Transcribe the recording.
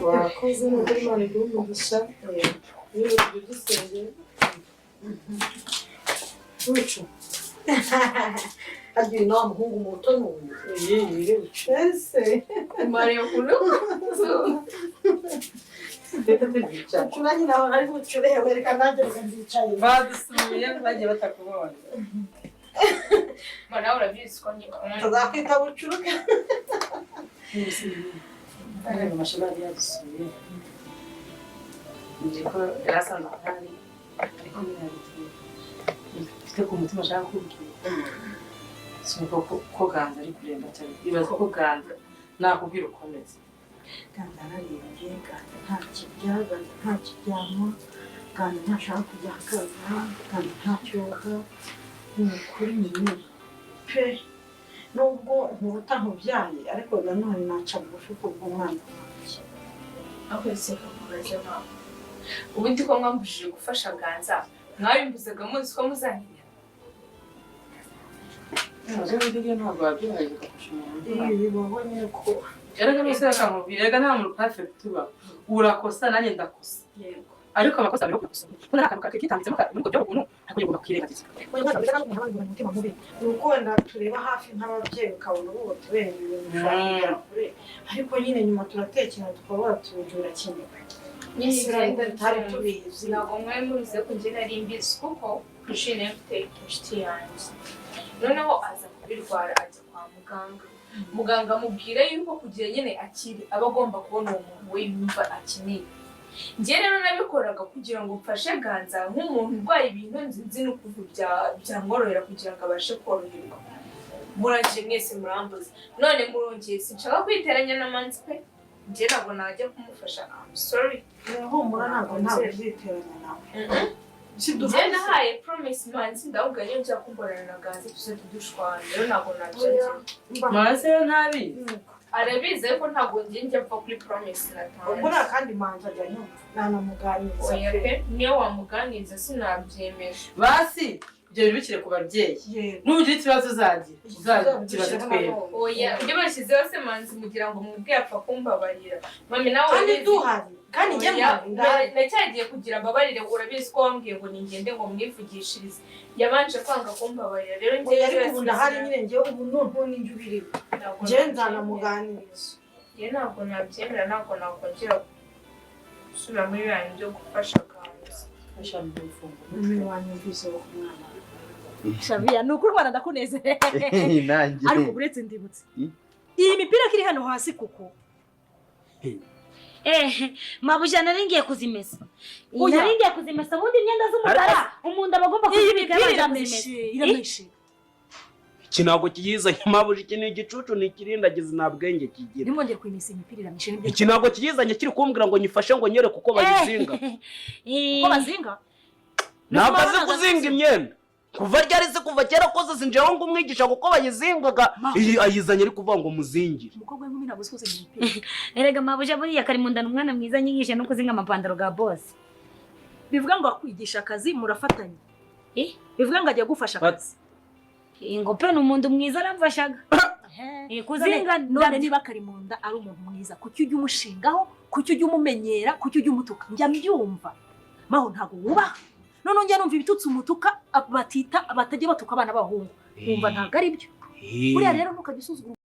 wakoze n'uko Imana iguha umugisha niba ibyo dusenge ucu agira inama umuhungu muto n'uyu yeye ucese Mario kuno ndetse ndicara Tunanye nawe ari bucure wereka nanjye ndicaye. badusuye bagiye batakubonye Mana urabizi ko njye Tuzakwita bucuruka. ariko amashuri yadusuye ndiko yarasanzwe kandi ariko mfite ku mutima ashaka kubwira sinko ko ganza ari kuremba cyane ibaza ko ganza nakubwira ukomeze Ganza ararembye, Ganza nta kirya, Ganza nta kiryama, Ganza ntashaka kujya akaza, Ganza nta cyoga. Ni ukuri nyine pe nubwo nkuruta nkubyaye ariko nanone naca bugufi kubw'umwana wanjye. akwese kamubaze mama. Ubundi ko mwambujije gufasha Ganza mwabimbuzaga muzi ko muzanira. Nazo ndiye ntabwo wabyuhaye gufasha umuntu Ibi babonye ko erega nose akamubwira erega nta muntu perfect tuba urakosa nanjye ndakosa yego. ariko amakosa biro kukosa kuna akantu kakitambitsemo muri ko byo buntu akwiye gomba kwirengagiza Oya mwana bisa n'umuntu abandi mu mutima mubi. Nuko wenda tureba hafi nk'ababyeyi ukabona ubu tubenge ibintu bishobora kure ariko nyine nyuma turatekereza tukaba tubijura kimwe. Nyine tutari tubizi. Ntabwo mwari mubizi ko njye nari mbizi kuko Christine mfite inshuti yanjye. Noneho aza kubirwara ajya kwa muganga. Muganga amubwira yuko kugira nyine akiri aba agomba kubona uwo muntu we yumva akeneye. Njye rero nabikoraga kugira ngo mfashe Ganza nk'umuntu urwaye ibintu nzi n'ukuntu byamworohera kugira ngo abashe koroherwa. Murangije mwese murambuza. None murongeye sinshaka kwiteranya na Manzi pe. Njye ntabwo najya kumufasha. I'm sorry. Humura ntabwo uziteranya nawe. Njye nahaye promise Manzi ndavuga niyo njya kumborana na Ganza tuzajya dushwana. Rero ntabwo nabyongera. Manzi yo ntabizi Arabizi ariko ntabwo njya mva kuri promise natanze. Ubura kandi Manzi ajya nyumva nanamuganiriza. Oya pe niyo wamuganiriza sinabyemeje. basi ibyo bibikire ku babyeyi nugira ikibazo uzagira kibazo twebwe Oya ibyo bashyizeho se Manzi mugira ngo mwebwe apfa kumbabarira. Mami nawe kandi duhari kandi njye nacyagiye kugira mbabarire urabizi ko wambwiye ngo ningende ngo mwivugishirize. Yabanje kwanga kumbabarira rero njye ariko ndahari nyine njye ubu ntunijye ubirimo. Njye nzanamuganiriza. Njye ntabwo nabyemera ntabwo nakongera gusubira muri biriya byo gufasha Ganza. fasha mu mfunguro Mimi wanyumvise wo kumwana. Shavia nuko Rwanda ndakunezere. Nanjye. Ariko buretse ndibutse. Iyi mipira kiri hano hasi kuko. Mabuja naringiye kuzimesa. Naringiye kuzimesa ubundi imyenda z'umukara umuntu abagomba kuzibika irameshe. Kinago kiyiza mabuja iki ni igicucu ni kirindagiza nta bwenge kigira. Nimwongere kwimisa imipira irameshe nibyo. Ikinago kiyizanye kiri kumbwira ngo nyifashe ngo nyere kuko bayizinga. Uko bazinga? Ntabwo azi kuzinga imyenda. Kuva ryari se kuva kera koze sinjeho ngo umwigisha kuko bayizingaga ayizanye ari kuvuga ngo muzingire. Umukobwa w'inkumi ntabwo uzi imipira. Erega mabuja buriya karimundana umwana mwiza nyigisha no kuzinga amapantaro ga boss. Bivuga ngo akwigisha akazi murafatanya. Bivuga ngo ajya gufasha akazi. Ingope n'umuntu mwiza aramfashaga. Kuzinga none niba Karimunda ari umuntu mwiza kuki ujya umushingaho kuki ujya umumenyera kuki ujya umutuka njya mbyumva. Maho ntabwo wubaha. None njye numva ibitutsi umutuka batita batajye batuka abana b'abahungu. Umva ntabwo ari byo. Buriya rero ntukajya usuzugura